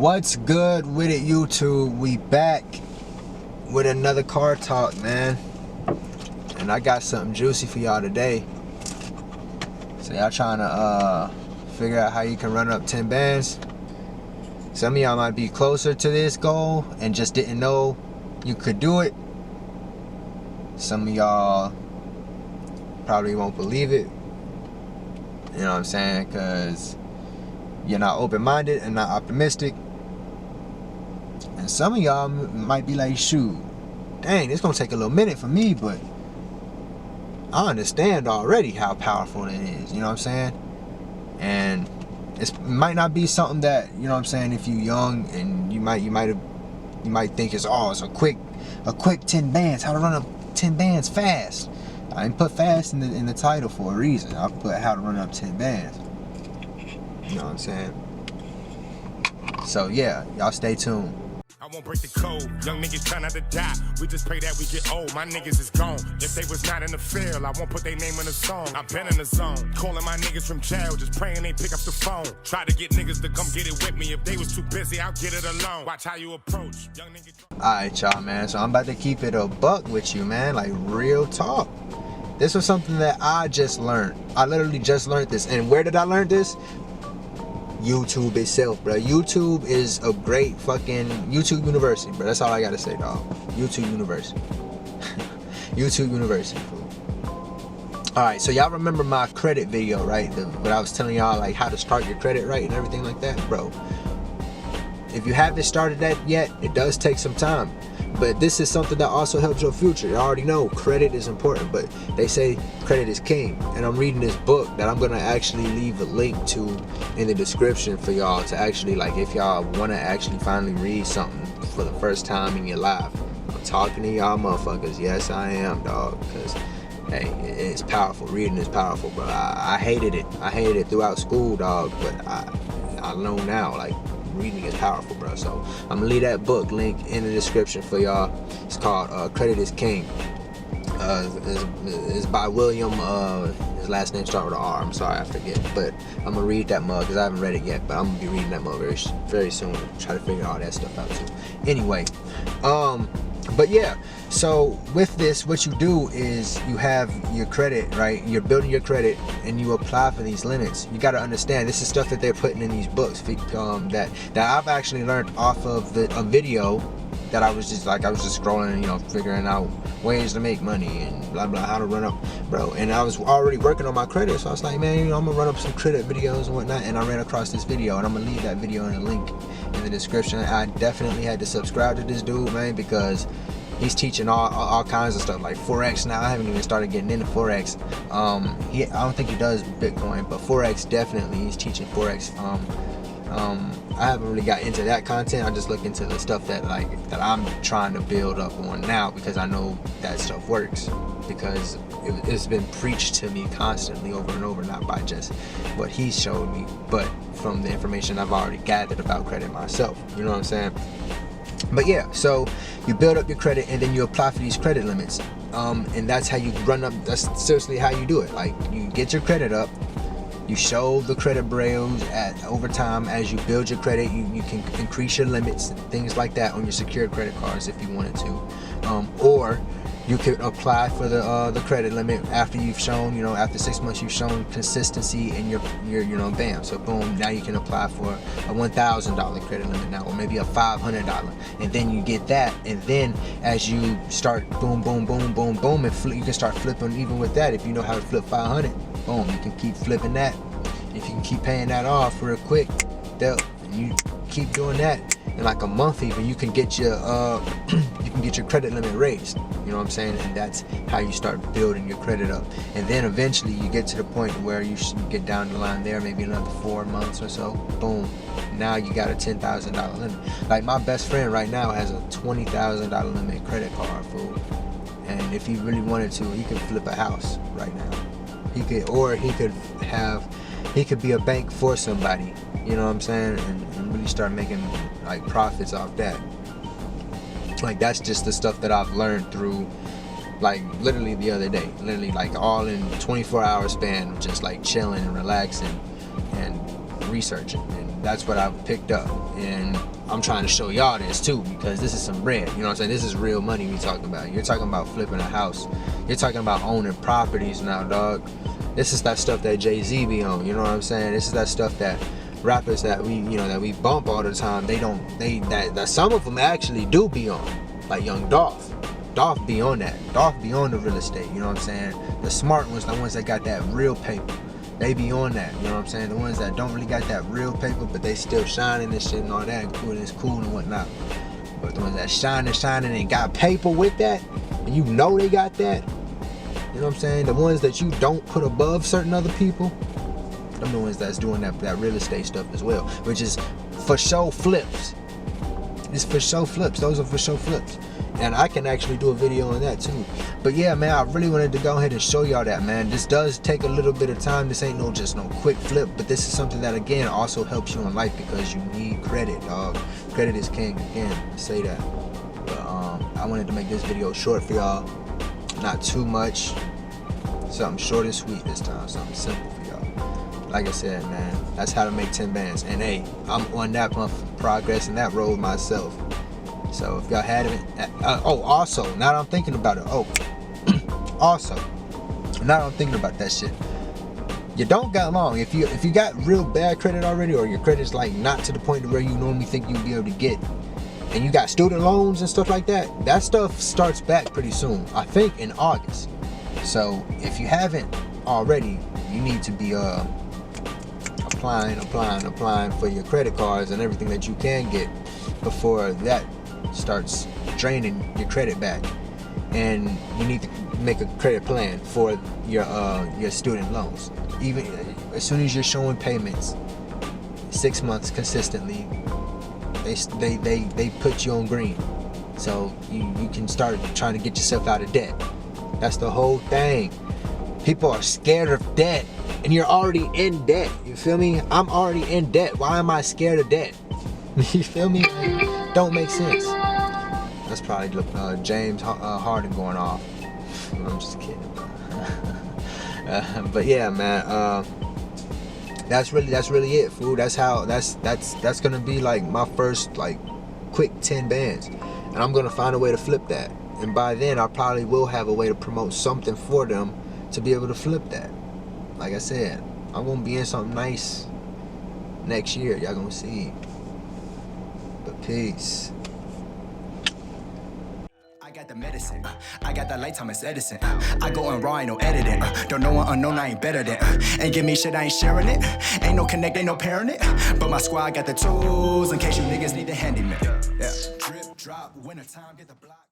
What's good with it, YouTube? We back with another car talk, man. And I got something juicy for y'all today. So y'all trying to figure out how you can run up 10 bands. Some of y'all might be closer to this goal and just didn't know you could do it. Some of y'all probably won't believe it. You know what I'm saying? Because you're not open-minded and not optimistic. And some of y'all might be like, shoot, dang, it's gonna take a little minute for me, but I understand already how powerful it is. You know what I'm saying? And it might not be something that, you know what I'm saying, if you're young and you might think it's a quick 10 bands, how to run up 10 bands fast. I didn't put fast in the title for a reason. I put how to run up 10 bands. You know what I'm saying? So yeah, y'all stay tuned. I won't break the code. Young niggas try not to die. We just pray that we get old. My niggas is gone. If they was not in the field, I won't put their name in the song. I've been in the zone. Calling my niggas from jail, just praying they pick up the phone. Try to get niggas to come get it with me. If they was too busy, I'll get it alone. Watch how you approach. Young niggas. Alright, y'all, man. So I'm about to keep it a buck with you, man. Like real talk. This was something that I just learned. I literally just learned this. And where did I learn this? YouTube itself, bro. YouTube is a great fucking YouTube University, bro. That's all I gotta say, dog. YouTube University. YouTube University, fool. Alright, so y'all remember my credit video, right? When I was telling y'all like how to start your credit right and everything like that, bro. If you haven't started that yet, it does take some time. But this is something that also helps your future. You already know credit is important, but they say credit is king. And I'm reading this book that I'm gonna actually leave a link to in the description for y'all to actually, like, if y'all wanna actually finally read something for the first time in your life. I'm talking to y'all motherfuckers. Yes, I am, dog. Because hey, it's powerful. Reading is powerful, bro. I hated it. I hated it throughout school, dog. But I know now, like, reading is powerful, bro. So I'm gonna leave that book link in the description for y'all. It's called Credit is King. It's by William, his last name starts with an R. I'm sorry, I forget, but I'm gonna read that mug because I haven't read it yet, but I'm gonna be reading that mug very soon. Try to figure all that stuff out too. Anyway, but yeah, so with this, what you do is you have your credit, right? You're building your credit and you apply for these limits. You got to understand, this is stuff that they're putting in these books that I've actually learned off of a video that I was just scrolling, you know, figuring out ways to make money and blah blah, how to run up, bro. And I was already working on my credit, so I was like, man, you know, I'm gonna run up some credit videos and whatnot. And I ran across this video, and I'm gonna leave that video in the link in the description. I definitely had to subscribe to this dude, man, because he's teaching all kinds of stuff like Forex. Now I haven't even started getting into Forex. I don't think he does Bitcoin, but Forex definitely. He's teaching Forex. I haven't really got into that content. I just look into the stuff that I'm trying to build up on now, because I know that stuff works, because it's been preached to me constantly over and over, not by just what he showed me, but from the information I've already gathered about credit myself. You know what I'm saying? But yeah, so you build up your credit and then you apply for these credit limits, and that's how you run up. That's seriously how you do it. Like, you get your credit up, you show the credit bureaus over time. As you build your credit, you can increase your limits and things like that on your secured credit cards if you wanted to, or you could apply for the credit limit after you've shown, you know, after 6 months you've shown consistency in your you know, bam, so boom, now you can apply for a $1,000 credit limit now, or maybe a $500, and then you get that, and then as you start boom boom boom boom boom, and you can start flipping even with that. If you know how to flip 500, boom, you can keep flipping that. If you can keep paying that off real quick, and you keep doing that, in like a month even, you can get your credit limit raised. You know what I'm saying? And that's how you start building your credit up. And then eventually you get to the point where you should get down the line there, maybe another 4 months or so, boom, now you got a $10,000 limit. Like, my best friend right now has a $20,000 limit credit card, fool. And if he really wanted to, he could flip a house right now. He could be a bank for somebody, you know what I'm saying, and really start making like profits off that. Like, that's just the stuff that I've learned through, like, literally the other day, literally like all in 24-hour span of just like chilling and relaxing and researching and that's what I've picked up, and I'm trying to show y'all this too, because this is some bread. You know what I'm saying? This is real money we talking about. You're talking about flipping a house. You're talking about owning properties now, dog. This is that stuff that Jay-Z be on. You know what I'm saying? This is that stuff that rappers that we, you know, that we bump all the time. That some of them actually do be on, like Young Dolph. Dolph be on that. Dolph be on the real estate. You know what I'm saying? The smart ones, the ones that got that real paper. They be on that, you know what I'm saying? The ones that don't really got that real paper, but they still shining and shit and all that, and it's cool and whatnot. But the ones that shining and got paper with that, and you know they got that, you know what I'm saying? The ones that you don't put above certain other people, them the ones that's doing that real estate stuff as well, which is for show flips. It's for show flips. Those are for show flips. And I can actually do a video on that too. But yeah, man, I really wanted to go ahead and show y'all that, man. This does take a little bit of time. This ain't just no quick flip, but this is something that, again, also helps you in life, because you need credit, dog. Credit is king, again, I say that. But I wanted to make this video short for y'all. Not too much. Something short and sweet this time. Something simple for y'all. Like I said, man, that's how to make 10 bands. And hey, I'm on that progress and that road myself. So if y'all had it, also, now that I'm thinking about it, also, now that I'm thinking about that shit, you don't got long. If you got real bad credit already, or your credit's like not to the point where you normally think you'll be able to get, and you got student loans and stuff like that, that stuff starts back pretty soon. I think in August. So if you haven't already, you need to be applying for your credit cards and everything that you can get before that starts draining your credit back. And you need to make a credit plan for your student loans. Even as soon as you're showing payments 6 months consistently, they put you on green, so you can start trying to get yourself out of debt. That's the whole thing. People are scared of debt, and you're already in debt. You feel me? I'm already in debt. Why am I scared of debt? You feel me? Don't make sense. That's probably James Harden going off. I'm just kidding. But yeah, man. That's really it, fool. That's gonna be like my first like quick 10 bands, and I'm gonna find a way to flip that. And by then, I probably will have a way to promote something for them to be able to flip that. Like I said, I'm gonna be in something nice next year. Y'all gonna see. But peace. I got the medicine, I got that light Thomas Edison. I go on raw, ain't no editing. Don't know one unknown, I ain't better than. Ain't give me shit, I ain't sharing it. Ain't no connect, ain't no pairing it. But my squad got the tools in case you niggas need the handyman. Yeah. Drip, drop, winter time, get the block.